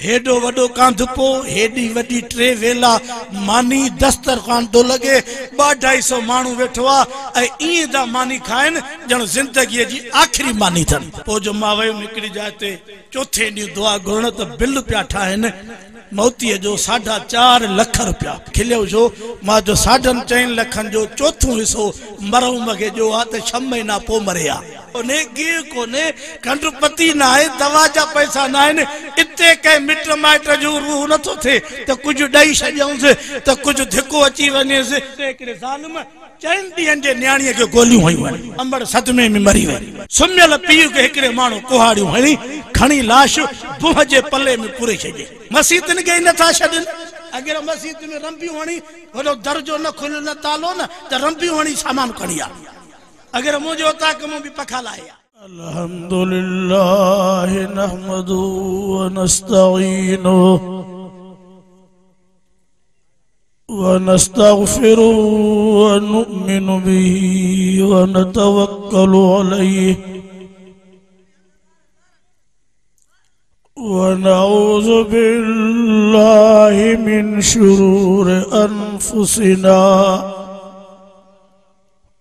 हेडो वडो कांधपो हेडी वडी ट्रे वेला मानी दस्तरखान तो लगे 200-250 मानू वेठो आ ई दा मानी खाइन जण जिंदगी जी आखिरी मानी थन। पो जो मां वयो निकड़ी जाते चौथे डी दुआ घुरण तो बिल प्या ठाहिन मौती जो 4.5 लाख रुपया खिलियो जो मां जो 4.5 लखन जो चौथो हिस्सो मरहूम के जो आ 6 महीना पो मरिया ओने गे कोने कंडपति ना है दवा जा पैसा ना है इते के मिट माइट जो रूह न तो थे तो कुछ दई छजऊस तो कुछ धिको अची वने से एकरे जालिम 4 ॾींहनि जे न्याणीअ के गोलियूं हयूं अंबर सदमे में मरी वई सुमियल पीउ के एकरे माण्हू कुहाड़ियूं हणी खणी लाश बुह जे पल्ले में पूरे छजे मस्जिद के नथा छडन अगर मस्जिद में रंबियूं हणी वडो दरजो न खुल न तालो न त रंबियूं हणी सामान खणिया अगर मुझे ताक मु भी पखा लाया। अल्हम्दुलिल्लाह नहमदु व नस्तईनु व नस्तगफिरु व नुमिनु बिही व नतवक्कलु अलैहि व नऊज़ु बिल्लाहि मिन शुरूरि अनफुसिना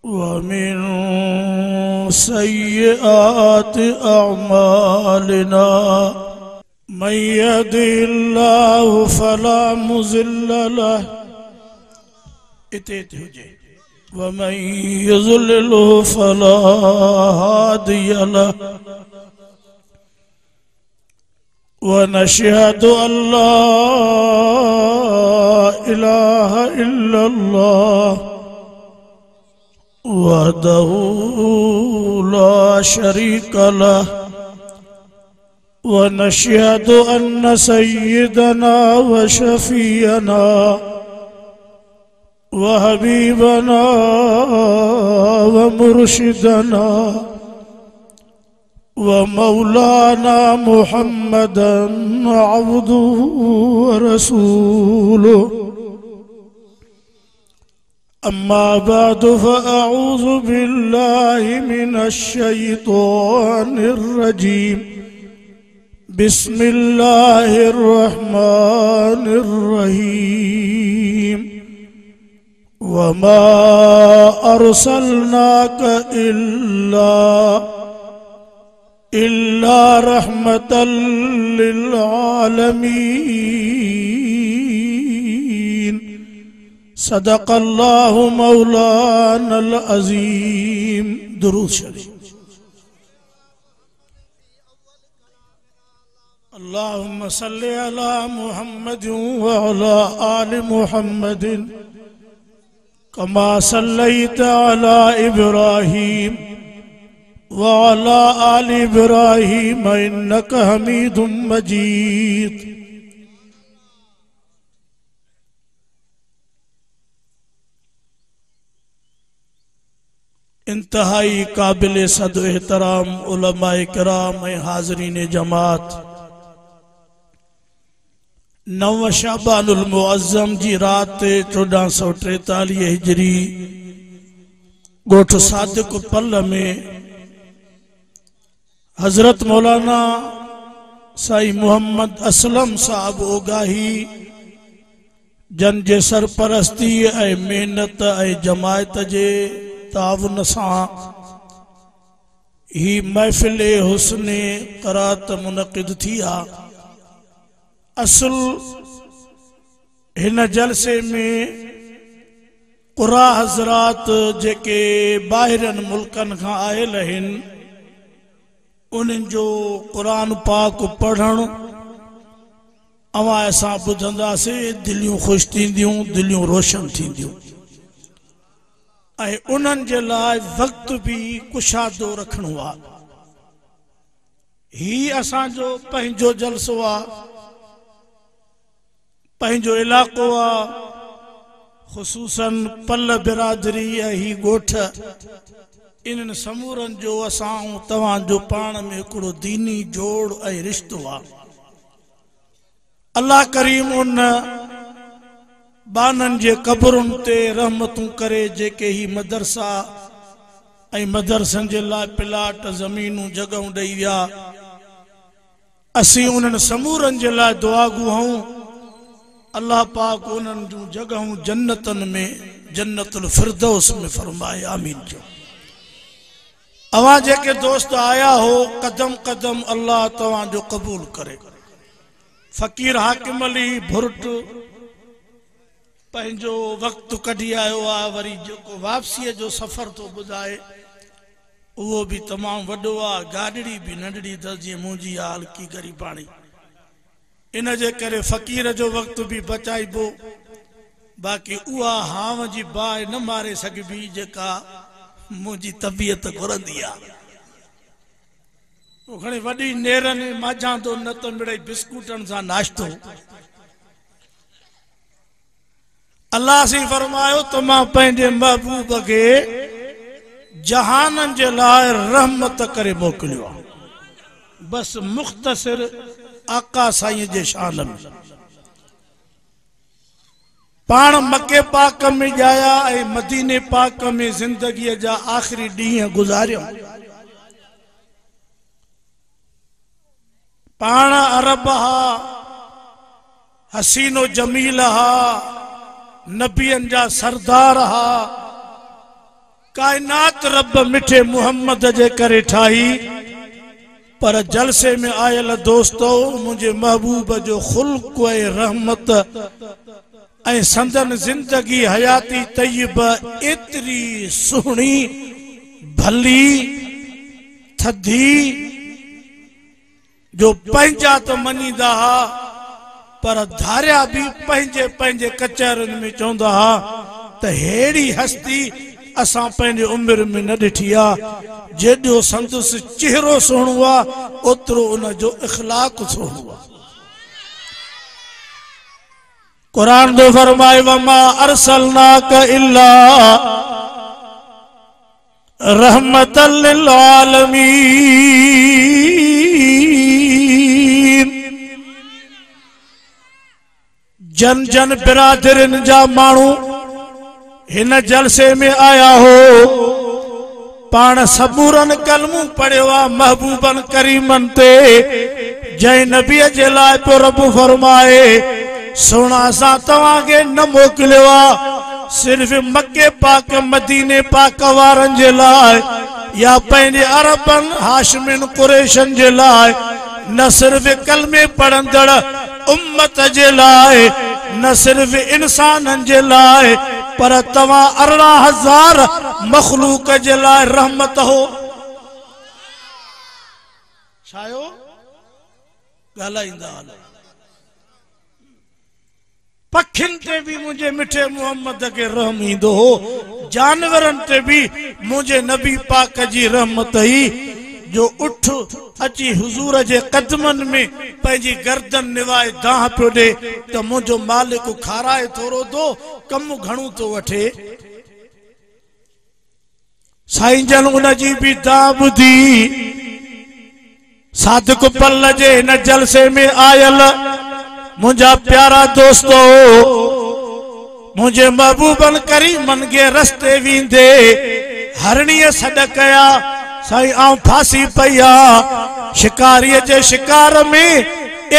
वमिन सय्यिआति अअमालिना मन यहदिहिल्लाहु फला मुज़िल्ल लहु इते हुजे वमन युज़लिलहु फला हादिय लहु वनशहदु अल्ला इलाहा इल्लल्लाह वहदहु ला शरीक लहु वनशहदु अन्न सय्यदना व शफीअना व हबीबना व मुर्शिदना व मौलाना मुहम्मदन अब्दुहु व रसूलुहु अम्मा बाद फ़अऊज़ु बिल्लाहि मिनश शैतानिर रजीम बिस्मिल्लाहिर रहमानिर रहीम वमा अर्सलनाका इल्ला रहमतल लिल आलमीन सदक़ल्लाहु मौलानल अज़ीम। दुरूद शरीफ। अल्लाहुम्मा सल्लि अला मुहम्मदिन व अला आलि मुहम्मदिन कमा सल्लैता अला इब्राहीम व अला आलि इब्राहीम इन्नका हमीदुम मजीद। इंतहाई काबिल सद एहतराम उलमाए किराम हाज़रीन जमात 9 शाबानुल मुअज़्ज़म जी रात 1443 हिजरी गोठ सादिक पल में हजरत मौलाना साई मोहम्मद असलम साहब ओगाही जन जे सरपरस्ती ए मेहनत ए जमायत जे तावन सा ही महफिल हुस्न क़रात मुनक़िद थी आ। असल हिन जलसे में क़ुरा हज़रात जेके बाहिरन मुल्कन खां आयल आहिन उन्हनि जो क़ुरान पाक पढ़ण अवां असां ॿुधंदासीं दिलियूं ख़ुश थींदियूं दिलियूं रोशन थींदियूं उन्हनि जे लाइ वक्त भी कुशादो रखणो आ। ही असांजो पंहिंजो जलसो आ पंहिंजो इलाक़ो आ ख़ुसूसन पल बिरादरी ही गोठ इन्हनि समूरनि जो असां तव्हांजो पाण में हिकिड़ो दीनी जोड़ ऐं रिश्तो आ। अल्लाह करीम उन बानन जे कब्रुन ते रहमतूं करे जेके ही मदरसा ऐं मदरसन जे लाइ प्लाट ज़मीनूं जगहूं ॾेई विया असी उन्हनि समूरनि जे लाइ दुआ गुहाऊं अल्लाह पाक उन्हनि जूं जगहूं जन्नतन में जन्नतुल फिरदौस में फरमाए आमीन जो। अवां जेके दोस्त आया हो कदम कदम अल्लाह तवां जो कबूल करे। फकीर हाकिम अली भुर्ट पंहिंजो वक्त कढी आयो आ, वरी जेको वापसीअ जो सफ़र तो ॿुधाए वो भी तमाम वड्डो आ, गाडड़ी भी नंढड़ी दर्जी मुंहिंजी हाल की गरी पानी इन जे करे फकीर जो वक्त भी बचाइबो। बाक़ी उहा हाव जी बाहि न मारे सघबी जेका मुंहिंजी तबियत घुरंदी आ। घणी वॾी नेरनि मांझां तो न त मिड़ई बिस्कुटनि सां नाश्तो। अल्लाह सी फरमायो तो मां पंहिंजे महबूब खे जहाननि जे लाइ रहमत करे मोकिलियो आहे। बस मुख्तसिर आका साईं जे शान में पाण मके पाक में जाया ऐं मदीने पाक में जिंदगीअ जा आखिरी ॾींहं गुज़ारियो। पाण अरब हा, हसीनो जमील हा, नबियन जा सरदार हा, कायनात रब मिठे मुहम्मद जे करे ठाही। पर जलसे में आयल दोस्तों मुझे महबूब जो खुल्क ऐं रहमत ऐं संदन जिंदगी हयाती तय्यब एतरी सुहणी भली थधी जो पंहिंजा तो मनीदा हा पर धारिया भी पंहिंजे पंहिंजे कचहरनि में चवंदा हा त हेड़ी हस्ती असां पंहिंजे उम्र में न ॾिठी आ। जेॾो संदसि चेहरो सुहिणो आ ओतिरो उन जो इखलाक सुहिणो आ। कुरान जो फरमाए वमा अरसलनाक इल्ला रहमतल लिल आलमीन। जन जन बिरादरन जा मानू हिन जलसे में आया हो। पान सबूरन कलमू पढ़ियो आ महबूबन करीमन ते जै नबी जे लाइ पियो रब फरमाए सोना सा तवां के न मोकिलियो आ सिर्फ मक्के पाक मदीने पाक वारन जे लाइ या पंहिंजे अरबन हाशिमिन कुरैशन जे लाइ न सिर्फ कलमे पढ़ंदड़ उम्मत जे लाइ न सिर्फ इंसानन जे लाइ पर तवां 18,000 मखलूक जे लाइ रहमत हो। छायो ॻाल्हाईंदा पखिन ते भी मुझे मिठे मुहम्मद के रहम ईंदो हो। जानवरन ते भी मुझे नबी पाक जी रहमत ही जो उठ अची हुजूर जे कदमन में पंहिंजी गर्दन निवाए दाह पियो ॾे त मुंहिंजो मालिक खाराए थोरो दो कम घणो तो वठे। साईं जन उन जी भी दाह ॿुधी सादिक पल जे हिन जलसे में आयल मुझा प्यारा दोस्तों मुझे महबूबन करीमन के रस्ते वींदे हरणीअ सॾ कया साईं आऊं फांसी पया शिकारी जे शिकार में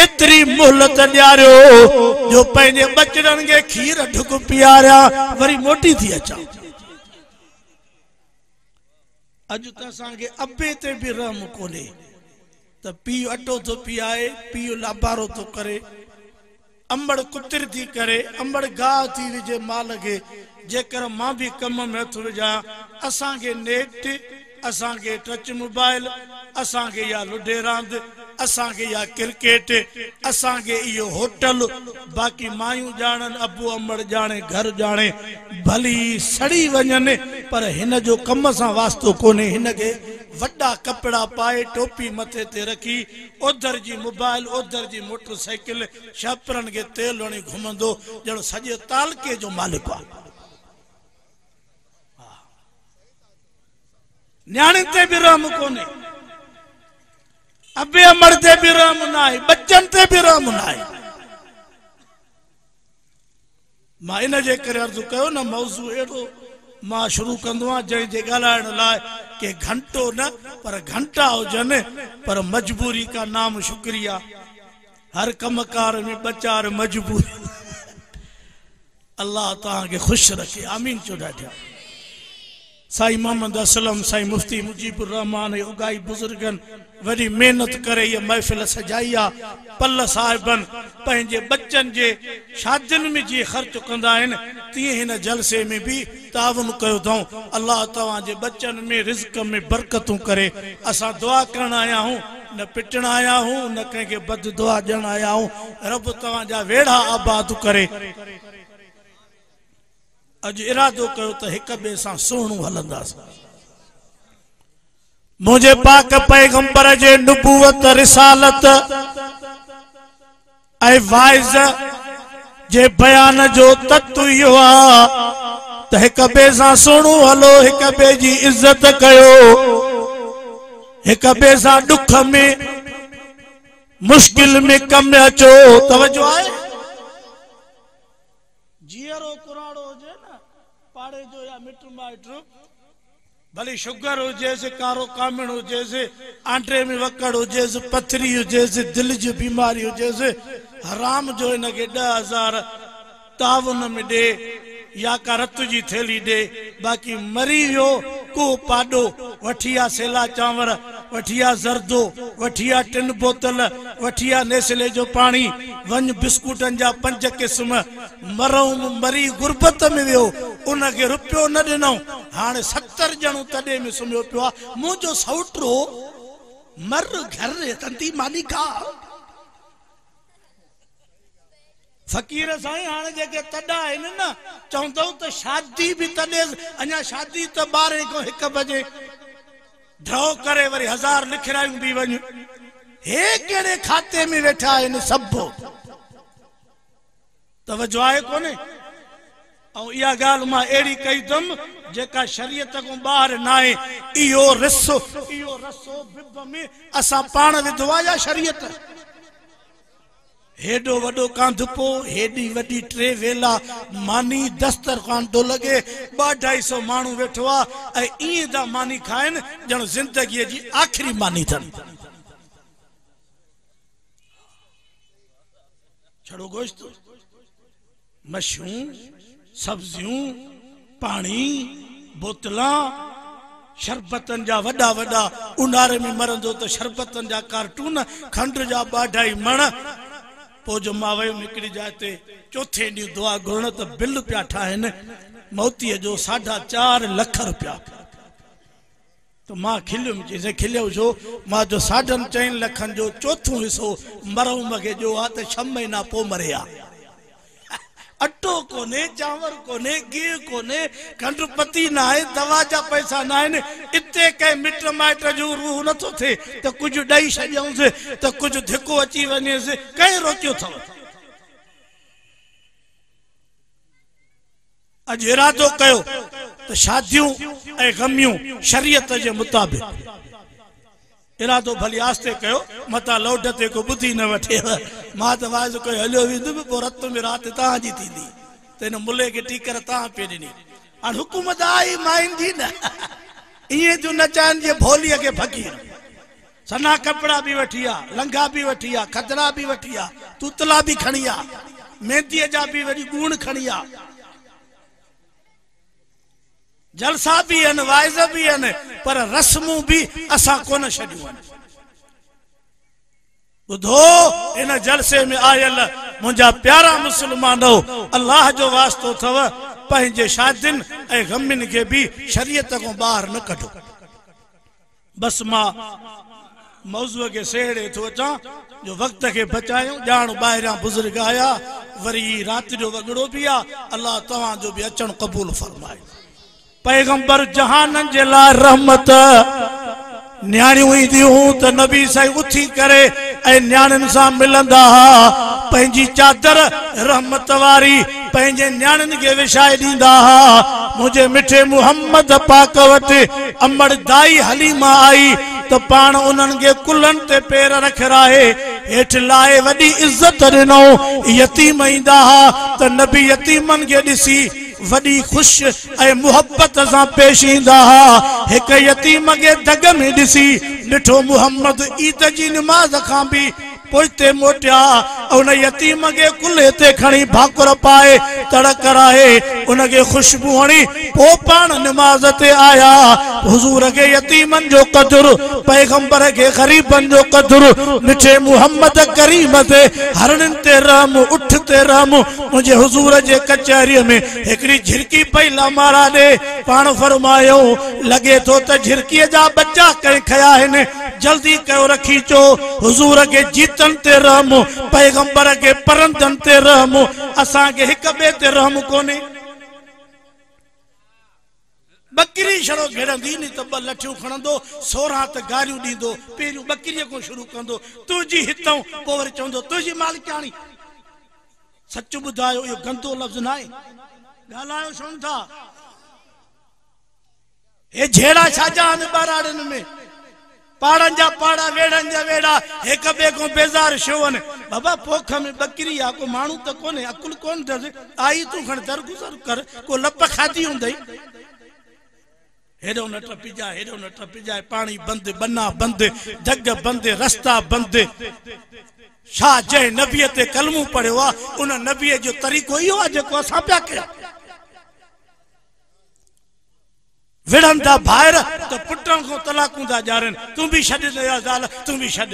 एतरी मोहलत ॾियारियो जो पंहिंजे बचड़न के खीर ढुक पियारिया वरी मोटी थी अचा। अज त असांखे अबे ते भी रहम कोन्हे त पीउ अटो तो पियाए पीउ लाभारो तो करे अंबड़ कुतिर थी करे अंबड़ गाह थी विझे माल के जेकर मां भी कम में हथ विझा असांखे नेट असांखे टच मोबाइल असांखे या लुडे रांद असांखे या क्रिकेट असांखे इहो होटल बाकी मायूं ॼाणन अबू अमड़ ॼाणे घर ॼाणे भली सड़ी वञनि पर हिन जो कम सां वास्तो कोन्हे। हिन के वड्डा कपड़ा पाए टोपी मथे ते रखी ओधर जी मोबाइल ओधर जी मोटरसाइकिल छापरन के तेल हणी घुमंदो जणो सॼे तालके जो मालिक आ। न्याणे ते भी रहम कोन्हे अबे अमड़ ते भी रहम ना आहे बच्चन ते भी रहम ना आहे। मां इन जे करे अर्ज़ु कयो न मौज़ू एड़ो मां शुरू कंदो आहियां जंहिंजे ॻाल्हाइण लाइ के घंटो न पर घंटा हुजनि पर मजबूरी का नाम शुक्रिया। हर कमकार में बचार मजबूरी। अल्लाह तव्हांखे ख़ुशि रखे, आमीन चो ॾाढा। साईं मोहम्मद असलम, साईं मुफ्ती मुजीबुर रहमान उगाई बुजुर्गन वॾी मेहनत करे ये महफ़िल सजाई आहे। पल साहिबन पंहिंजे बच्चन जे शादियुनि में जीअं ख़र्च कंदा आहिनि तीअं हिन जलसे में भी तावन कयो अथऊं। अल्लाह तव्हांजे बच्चन में रिज़्क़ में बरकतूं करे। असां दुआ करण आया हूं, न पिटण आया हूं, न कंहिंखे बद दुआ ॾियण आया हूं। रब तव्हांजा वेड़ा आबाद करे। अॼु इरादो कयो त हिक ॿिए सां सुहिणो हलंदासीं। मुझे पाक पैगंबर जे नुबुवत रिसालत ऐं वाइज़ जे बयान जो तत्व इहो आहे त हिक ॿिए सां सुहिणो हलो, हिक ॿिए जी इज़त कयो, हिक ॿिए सां ॾुख में मुश्किल में कम अचो। तवजो आहे जीअरो कुराड़ो हुजे न पाड़े जो या मिट माइट, भले शुगर हुजेसि, कारो कामिण हुजेसि, आंटे में वकड़ हुजेसि, पथरी हुजेसि, दिल जी बीमारी हुजेसि, हराम जो इनखे 10,000 तावन में ॾे या का रत जी थैली ॾे। बाक़ी मरी वियो को पाॾो वठिया सेला चांवर, वठिया ज़रदो, वठिया टिन बोतल, वठिया नेस्ले जो पानी, वञ बिस्कुटन जा 5 क़िस्म। मरऊं मरी गुरबत में वियो, उनखे रुपयो न ॾिनऊं। हाणे 70 ॼणूं तॾे में सुम्हियो पियो आहे। मुंहिंजो सौटरो मर घर तंती मालिका फकीर साईं। हाणे जेके तॾा आहिनि न चवंदव त शादी बि तॾे, अञा शादी त 12 खां 1 बजे ड्रॉ करे वरी 1000 लिखरायूं बि वञ। हे कहिड़े खाते में वेठा आहिनि सभु। तवजो आहे कोन्हे। ऐं इहा ॻाल्हि मां अहिड़ी कई अथमि जेका शरीयत खां ॿाहिरि न आहे। इहो रसो बिब में असां पाण विधो आहे या शरीयत? हेॾो वॾो कांधपो, हेॾी वॾी 3 वेला मानी, दस्तरखान थो लॻे, 200-250 माण्हू वेठो आहे ऐं ईअं था मानी खाइनि ॼण ज़िंदगीअ जी आख़िरी मानी अथनि। छड़ो गोश्त, मछियूं, सब्जियूं, पानी, बोतलां, शरबतन जा वॾा वॾा, ऊन्हारे में मरंदो त शरबतन जा कार्टून, खंड जा 2-2.5 मण। पोइ जो मां वियुमि हिकिड़ी जाइ ते चौथे ॾींहुं दुआ घुरण त बिल पिया ठाहिनि मौतीअ जो 4.5 लख रुपया। त मां खिलियुमि, चई खिलियो छो? मां जो 4.5 लखनि जो चोथों हिसो मरऊं खे ॾियो आहे त 6 महीना पोइ मरे आहे। अटो कोन्हे, चांवर कोन्हे, गिहु कोन्हे, खंड पती न आहे, दवा जा पैसा न आहिनि। इते कंहिं मिट माइट जो रूह नथो थिए त कुझु ॾेई छॾियऊंसि, त कुझु धिको अची वञेसि। कंहिं रोकियो अथव? अॼु इरादो कयो त शादियूं ऐं गमियूं शरीयत जे मुताबिक़। इरादो भली आस्ते कयो, मता लौड ते को ॿुधी न वठे। मां त वाइज़ कोई हलियो वेंदुमि, पोइ रत में राति तव्हांजी थींदी। त हिन मुले खे टीकर तव्हां पे ॾिनी। हाणे हुकूमत आई माइन जी न, ईअं जो न चाहिनि जे भोलीअ खे फ़कीर। सना कपिड़ा बि वठी आ, लंघा बि वठी आ, खदरा बि वठी आ, तूतला बि खणी आ, मेहंदीअ जा बि वरी ॻूण खणी आ, जलसा भी आहिनि, वाइज़ भी आहिनि, पर रस्मूं भी असां कोन छॾियूं आहिनि। ॿुधो, इन जलसे में आयल मुंहिंजा प्यारा मुस्लमानो, अल्लाह जो वास्तो अथव, पंहिंजे शादियुनि ऐं गमियुनि खे भी शरीयत खां ॿाहिरि न कढो। बस मां मौज़ूअ खे सेड़े थो अचां जो वक़्त खे बचायूं। ॼाण ॿाहिरियां बुज़ुर्ग आया, वरी राति जो वॻड़ो बि आहे। अल्लाह तव्हांजो बि अचणु क़बूल फरमाए। पैगंबर जहानन जे लाइ रहमत। न्याणियूं ईंदियूं त नबी साईं उथी करे ऐं न्याणियुनि सां मिलंदा हा। पंहिंजी चादर रहमत वारी पंहिंजे न्याणियुनि खे विछाए ॾींदा हा। मुंहिंजे मिठे मुहम्मद पाक वटि अमड़ दाई हलीमा आई त पाण उन्हनि खे कुल्हनि ते पेर रखराए हेठि लाए वॾी इज़त ॾिनो। यतीम ईंदा हा त नबी यतीमनि खे ॾिसी वडी खुश ए मोहब्बत से पेश इंदा एक यतीम के दग में दिसी डिठो मुहम्मद ईद जी नमाज खां भी पोइते मोटिया उन यतीम के कुल्हे ते खणी भाकुर पाए तड़क कराए उनके खुशबू हणी पो पान नमाज ते आया हुजूर के यतीमन जो कदर पैगंबर के गरीबन जो कदर मिठे मुहम्मद करीम ते हरन ते रहम उठ ते रहम मुझे हुजूर जे कचहरी में एकड़ी झिरकी पहला मारा दे पान फरमायो लगे तो त झिरकी जा बच्चा कई खया है जल्दी कयो रखी चो हुजूर के जीतन ते रहम पैगंबर के परंदन ते रहम असा के एक बे ते रहम कोने बकरी छड़ो घेरंदी नी तो ब लठियूं खणंदो 16 त गारियूं दींदो पेरियों बकरी को शुरू कंदो तुझी हितों पोवर चंदो तुझी मालिकाणी सच बुधायो यो गंदो लफ्ज ना है गालायो सुन था ए झेड़ा छाजान बाराड़न में पाड़न जा पाड़ा वेड़न जा वेड़ा एक बे को बेजार शोवन बाबा पोख में बकरी आ को मानू त कोने अकुल कोन दे आई तू खण दर गुजर कर को लप खादी हुंदई हेडो न टपी जाए पानी बंद बन्ना बंद जग बंद रास्ता बंद शाह जय नबी ते कलमू पढ़ियो आ उन नबी जो तरीको इहो आ जेको असां पिया कया विड़ंदा भायर तो पुटन को तलाकूं दा जारन तू भी छड दे ज़ाल तू भी छड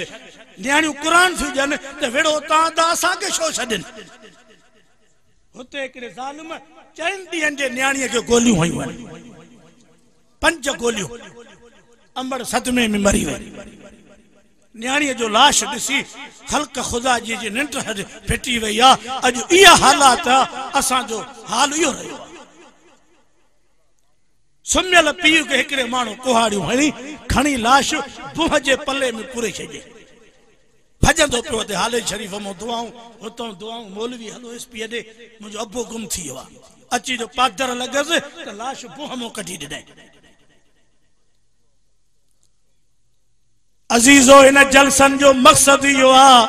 न्याणियूं कुरान थी जन ते विड़ो ता दा असा के छो छडन होते एकड़े ज़ालिम चइन ॾींहंनि जे न्याणीअ खे गोलियूं हयूं 5 गोलियूं अंबड़ सदमे में मरी वई न्याणीअ जो लाश ॾिसी ख़ल्क़ खुदा जी जी निंड फिटी वई आ अॼु इहा हालात असां जो हाल इहो रहियो सुमियल पीउ के एकड़े माण्हू कुहाड़ियूं हणी खणी लाश बुह जे पल्ले में पुरे छॾे भजंदो पियो ते हाले शरीफ में दुआऊं हुतों दुआऊं मौलवी हलो एसपी ॾे मुंहिंजो अबो गुम थी वियो आहे अची जो पादर लॻसि त लाश बुह मों कढी ॾिनई अजीजो इन जलसन जो मकसद इहो आहे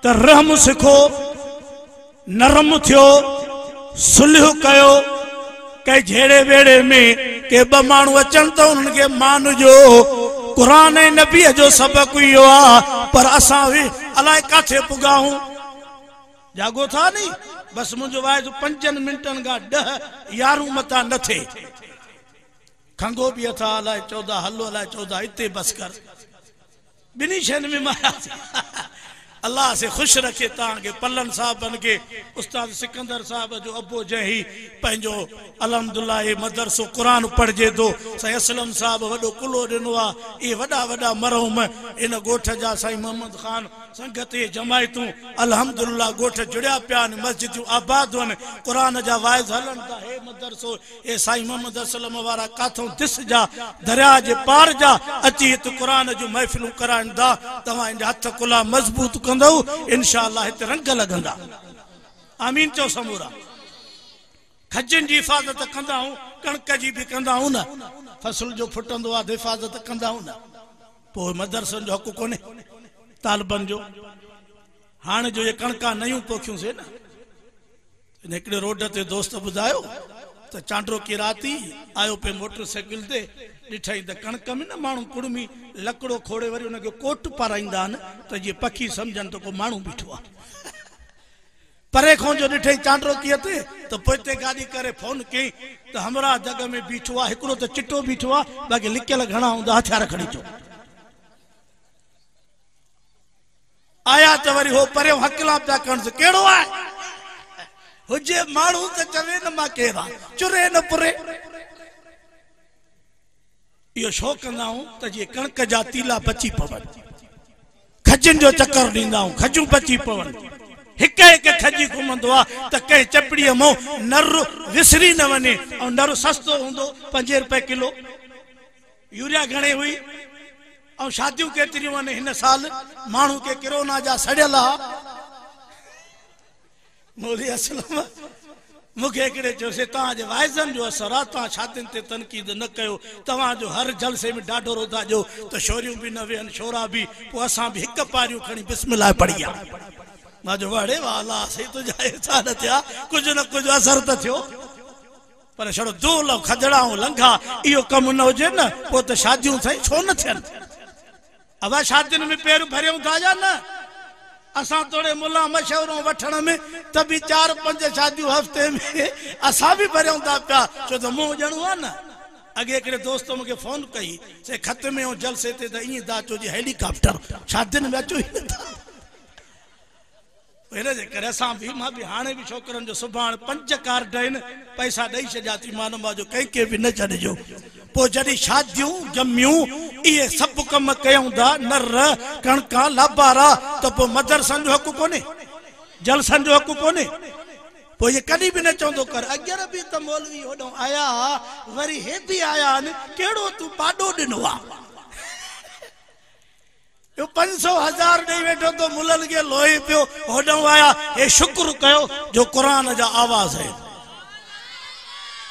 त रहम सिखो नरम थियो सुलह कयो कई झेड़े वेड़े में के ब मानू अचन तो उनके मान जो कुरान नबी जो सबक इहो आहे पर असां भी अलाए काथे पुगाऊं जागो था नहीं बस मुझे वाइदो 5 मिनटन का 10 11 मता न थे खंगो भी था अलाए 14 हलो अलाए 14 इते बस कर बिनी शन में माया अल्लाह से खुश रखे ताके पलन साहब के उस्ताद सिकंदर साहब जो अबो जही पंजो अल्हम्दुलिल्लाह मदरसो कुरान पढ़जे दो साईं असलम साहब वडो कुलो दिनो आ ए वडा वडा मरहूम इन गोठ जा साईं मोहम्मद खान संगत जमायतू अल्हम्दुलिल्लाह गोठ जुड़िया पिया मस्जिदूं आबाद वन कुरान जा वाइज हलन था हे मदरसो ए साईं मोहम्मद असलम वारा काथों दिस जा दरिया जे पार जा अची त कुरान जो महफिलूं कराइन दा तवा इन हथ कुला मजबूत कंदो इंशाअल्लाह हिते रंग लगंदा आमीन चो समूरा खजन जी हिफाजत कंदा हूं कणक जी भी कंदा हूं ना फसल जो फुटंदो आ हिफाजत कंदा हूं ना पो मदरसन जो हक कोने तालबन जो हाने जो ये कणका नयूं पोखियूं से ना एकड़े रोड ते दोस्त बुधायो तो चांड्रो की राती आयो पे मोटरसाइकिल ते डिठाई त कणक में ना मानू कुड़मी लकड़ो खोड़े वरी उनके कोट पाराइंदा न तो ये पखी समझन तो को मानू बिठो आ परे खो जो डिठाई चांड्रो की ते तो पोते गाड़ी करे फोन कई तो हमरा जगह में बिठो आ एकड़ो तो चिट्टो बिठो आ बाकी लिखल घणा हुंदा हथियार खणी चो आया तो वरी हो परे हकला पिया करण से केड़ो आ हुजे मानू तो चवे न मा केरा चुरे न पुरे यो शो कंदा हूं त जे कणक जा तीला बची पवन खजन जो चक्कर दींदा हूं खजू बची पवन हिक हिक खजी घुमंदो आ त कह चपड़ी मो नर विसरी न वने और नर सस्तो हुंदो 5 रुपए किलो यूरिया घणे हुई और शादियों केतरी वने हिन साल मानू के कोरोना जा सड़ियल आ मौली असलम मुखे एकड़े जो से ता जे वाइजन जो असर आ ता शादिन ते तनकीद न कयो तवा जो हर जलसे में डाडो रोदा जो तो शोरियों भी न वेन शोरा भी पो असा भी हिक पारियो खणी बिस्मिल्लाह पढ़िया मा जो वाड़े वाला से तो जाए साल थिया कुछ न कुछ असर त थियो पर छड़ो दूल खदड़ा लंघा इहो कम न हुजे न पोइ त शादियूं साईं छो न थियनि अब शादियुनि में पेर भरियूं था या न असां थोड़े मुला मशवरों वठण में त बि 4-5 शादियूं हफ़्ते में असां बि भरियूं था पिया छो त मुंहुं ॼणो आहे न अगे हिकिड़े दोस्त मूंखे फोन कई से खत में ऐं जलसे ते त ईअं था अचो जी हेलीकॉप्टर शादियुनि में अचो ई नथा हिन जे करे असां बि मां बि हाणे बि छोकिरनि जो सुभाणे 5 कार्ड आहिनि पैसा ॾेई छॾिया थी मां जो कंहिंखे बि न छॾिजो पोइ जॾहिं शादियूं ॼमियूं इहे सभु कम कयूं था नर कणका लाबारा त पोइ मदरसनि जो हक़ कोन्हे जलसनि जो हक़ कोन्हे पोइ ये कॾहिं बि न चवंदो कर अॻियां बि त मौलवी होॾो आया वरी हे बि आया आहिनि कहिड़ो तूं पाॾो ॾिनो आहे 500,000 ॾेई वेठो तो मुलनि खे लोही पियो होॾो आया हे शुक्र कयो जो क़ुरान जा आवाज़ आहिनि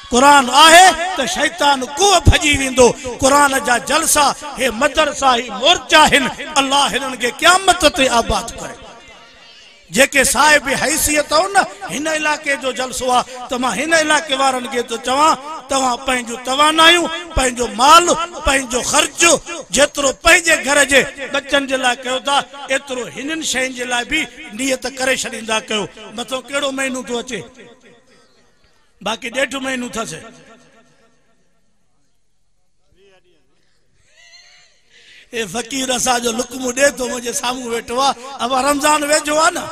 कुरान आहे त शैतान को भजी वेंदो कुरान जा जलसा हे मदरसा ही मोर्चा आहिनि अल्लाह हिननि खे क़यामत ते आबाद करे जेके साहिब हैसियत हो न हिन इलाके जो जलसो आहे त मां हिन इलाके वारनि खे तो चवां तव्हां पंहिंजो तवानायूं पंहिंजो माल पंहिंजो ख़र्च जेतिरो पंहिंजे घर जे बच्चनि जे लाइ कयो था एतिरो हिननि शयुनि जे लाइ बि नियत करे छॾींदा कयो मथो कहिड़ो महीनो थो अचे बाक़ी 1.5 महीनो थसे ए फकीर असा जो लुकमो दे तो मुझे सामू वेठो आ अब रमजान वेजो आ ना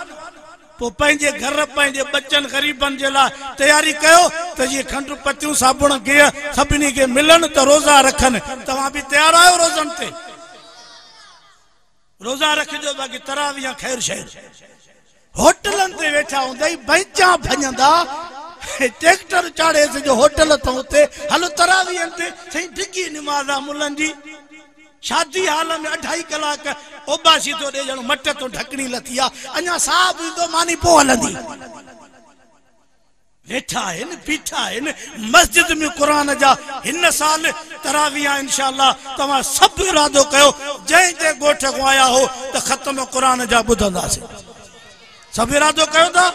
पो पंहिंजे घर पंहिंजे बच्चन गरीबन जे लाइ तैयारी कयो त ये खंड पतियूं साबुण गे सभिनी के मिलन त रोजा रखन तव्हां भी तैयार आयो रोजन ते रोजा रखजो बाकी तरावियां खैर शहर होटलन ते वेठा हुंदई बैंचा भजंदा ट्रैक्टर चाड़े से जो होटल तो उते हलो तरावियन ते सही डिगी नमाज मुलन जी शादी हाल में 2.5 कलाक ओबासी तो दे जण मट तो ढकनी लथिया अञा साहब तो मानी पो हलंदी वेठा है न पीठा है न मस्जिद में कुरान जा इन साल तराविया इंशाअल्लाह तवा सब इरादो कयो जय जय गोठ को आया हो तो खत्म कुरान जा बुधंदासे सब इरादो कयो था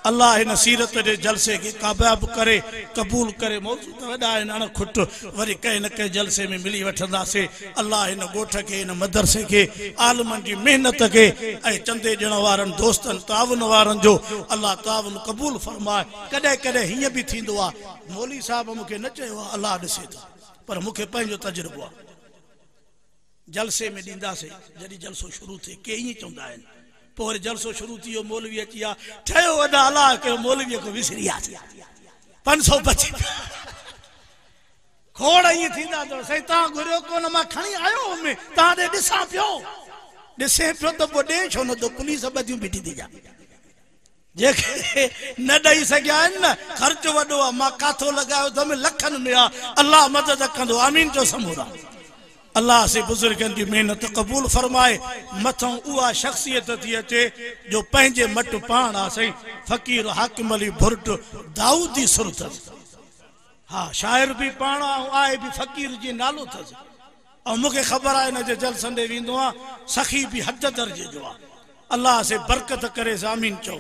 अल्लाह इन सीरत दे जलसे के कामयाब करे कबूल करे मौजूद वडा न खुट वरी कहीं न कहीं जलसे में मिली वठंदासे अल्लाह इन गोठ के इन मदरसे के आलमन की मेहनत के ए चंदे जण वारन दोस्तन तावन वारन जो अल्लाह तावन कबूल फरमाए कदे कदे हिय भी थींदो आ मौली साहब मुके न चयो अल्लाह दिसे तो पर मुके पंजो तजुर्बो जलसे में दींदा से जदी जलसो शुरू थे के ही चंदा है पोर जलसो शुरू थियो मौलवी अचिया ठयो वडा अल्लाह के मौलवी को विसरिया 500 बचे खोड़ ही थींदा तो सैता गुरियो कोन मा खणी आयो में ता दे दिसा पियो दिसे पियो तो बडे छो न तो पुलिस बदियूं बिठी दी जा जेके न दई सकिया न खर्च वडो मा काथो लगायो तो में लखन में अल्लाह मदद कंदो आमीन जो समूरा अल्लाह से बुजुर्गन की मेहनत कबूल फरमाए मथों उहा शख्सियत थी अचे जो पंहिंजे मट पाण आ सही फकीर हाकिम अली भुर्ट दाऊदी सुरत हाँ शायर भी पाण आए भी फकीर जी नालो थस और मुझे खबर है न जे जलसन दे विंदो आ सखी भी हद दर्जे जो आ अल्लाह से बरकत करे आमीन चो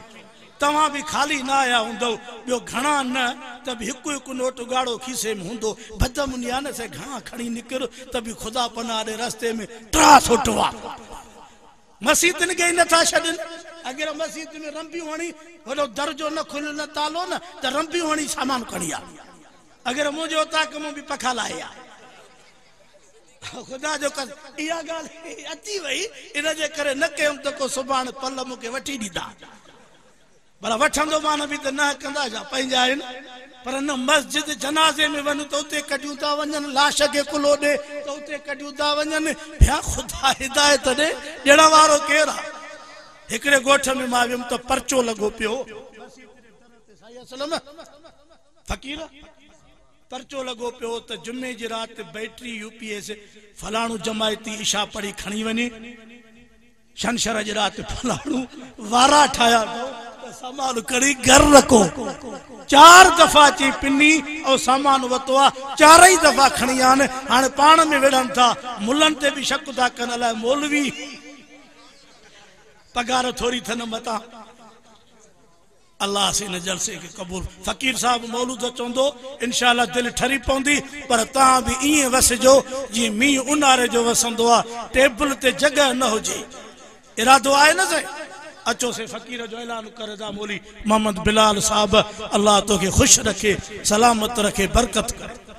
तवा भी खाली ना आया हुंदो बियो घणा न तब हिकु हिकु नोट गाड़ो खीसे में हुंदो बदमुनिया न से घणा खड़ी निकर तभी खुदा पना दे रास्ते में ट्रा सोटवा मस्जिद ने गई न था छडन अगर मस्जिद में रंबी होनी वडो दरजो न खुल न तालो न त रंबी होनी सामान कणिया अगर मुजो ताक मु भी पखा लाया खुदा जो कर इया गाल अची वई इन जे करे न कयम त को सुभान पल मुके वठी दीदा भला वठंदो मान भी तो न कंदा जा पंहिंजा आहिनि पर न मस्जिद जनाजे में वञ तो उते कढियूं था वञनि लाश के कुलो दे तो उते कढियूं था वञनि भया खुदा हिदायत दे ॾियण वारो केर आहे हिकिड़े गोठ में मां वियुमि तो परचो लगो पियो फकीर परचो लगो पियो तो जुमे जी रात बैटरी यूपीएस फलाणू जमायती इशा पढ़ी खणी वञे शनशर जी रात फलाणू वारा ठाया सामान कड़ी घर रखो 4 दफा ची पिनी और सामान वतवा 4 ही दफा खणी आने हाने पान में वेड़न था मुलन ते भी शक था कन ला मौलवी पगार थोड़ी थन मता अल्लाह से इन जलसे के कबूल। फ़कीर साहब मौलूद चवंदो इंशाअल्लाह दिल ठरी पवंदी, पर तव्हां बि ईअं वसिजो जीअं मींहुं उन्हारे जो वसंदो आहे, टेबल ते जगह न हुजे। इरादो आहे न से अचो से फ़कीर जो ऐलान करे दा मौली मोहम्मद बिलाल साहब। अल्लाह तोखे खुश रखे, सलामत रखे, बरकत करे।